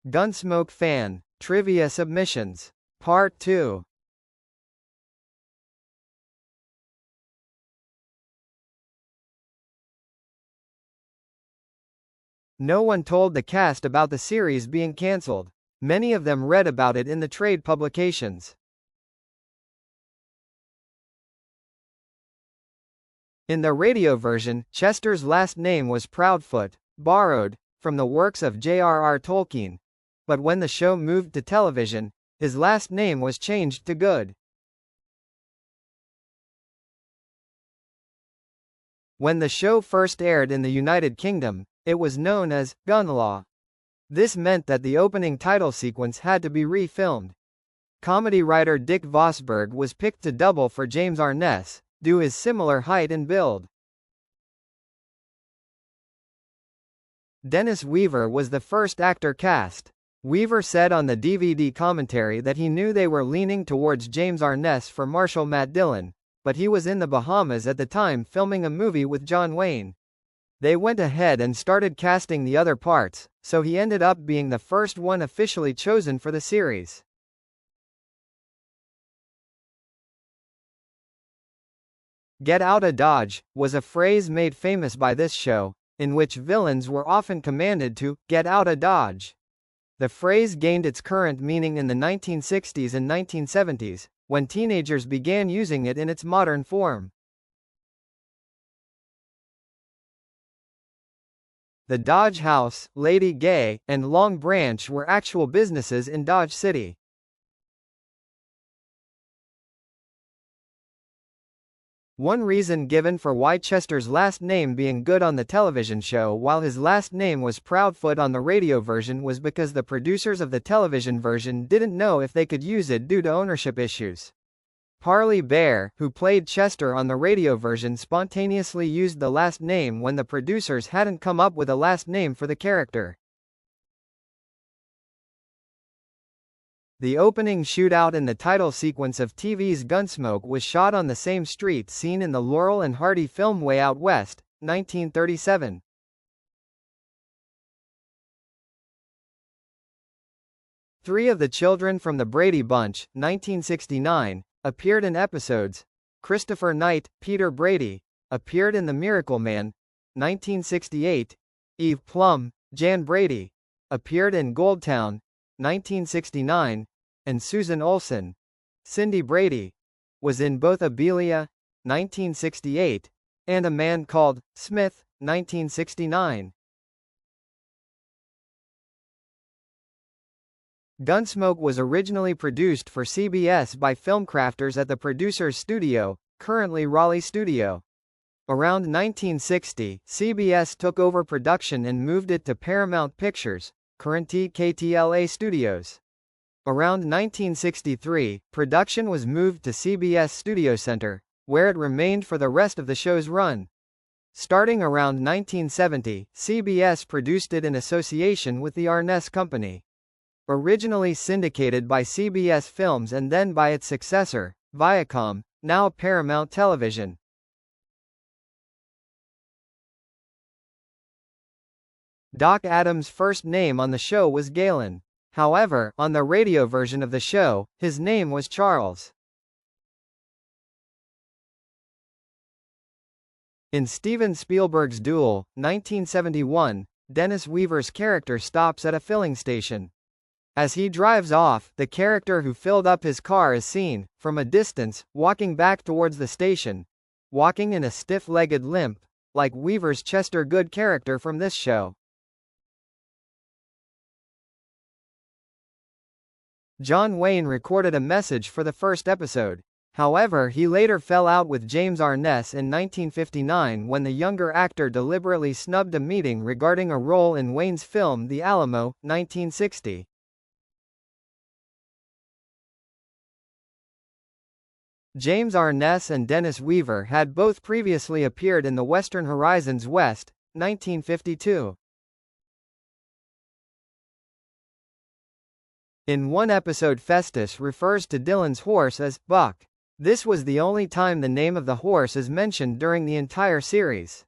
Gunsmoke fan trivia submissions. Part 2. No one told the cast about the series being cancelled. Many of them read about it in the trade publications. In the radio version, Chester's last name was Proudfoot, borrowed from the works of J.R.R. Tolkien. But when the show moved to television, his last name was changed to Good. When the show first aired in the United Kingdom, it was known as Gunlaw. This meant that the opening title sequence had to be re-filmed. Comedy writer Dick Vosberg was picked to double for James Arness, due to his similar height and build. Dennis Weaver was the first actor cast. Weaver said on the DVD commentary that he knew they were leaning towards James Arness for Marshall Matt Dillon, but he was in the Bahamas at the time filming a movie with John Wayne. They went ahead and started casting the other parts, so he ended up being the first one officially chosen for the series. Get Outta Dodge was a phrase made famous by this show, in which villains were often commanded to get outta Dodge. The phrase gained its current meaning in the 1960s and 1970s, when teenagers began using it in its modern form. The Dodge House, Lady Gay, and Long Branch were actual businesses in Dodge City. One reason given for why Chester's last name being Good on the television show while his last name was Proudfoot on the radio version was because the producers of the television version didn't know if they could use it due to ownership issues. Parley Bear, who played Chester on the radio version, spontaneously used the last name when the producers hadn't come up with a last name for the character. The opening shootout in the title sequence of TV's Gunsmoke was shot on the same street seen in the Laurel and Hardy film Way Out West, 1937. Three of the children from the Brady Bunch, 1969, appeared in episodes. Christopher Knight, Peter Brady, appeared in The Miracle Man, 1968. Eve Plum, Jan Brady, appeared in Goldtown, 1969, and Susan Olsen, Cindy Brady, was in both Abelia, 1968, and A Man Called Smith, 1969. Gunsmoke was originally produced for CBS by filmcrafters at the Producers Studio, currently Raleigh Studio. Around 1960, CBS took over production and moved it to Paramount Pictures, currently KTLA Studios. Around 1963, production was moved to CBS Studio Center, where it remained for the rest of the show's run. Starting around 1970, CBS produced it in association with the Arness Company. Originally syndicated by CBS Films and then by its successor, Viacom, now Paramount Television. Doc Adams' first name on the show was Galen. However, on the radio version of the show, his name was Charles. In Steven Spielberg's Duel, 1971, Dennis Weaver's character stops at a filling station. As he drives off, the character who filled up his car is seen, from a distance, walking back towards the station, walking in a stiff-legged limp, like Weaver's Chester Good character from this show. John Wayne recorded a message for the first episode. However, he later fell out with James Arness in 1959 when the younger actor deliberately snubbed a meeting regarding a role in Wayne's film The Alamo, 1960. James Arness and Dennis Weaver had both previously appeared in The Western Horizons West, 1952. In one episode, Festus refers to Dillon's horse as Buck. This was the only time the name of the horse is mentioned during the entire series.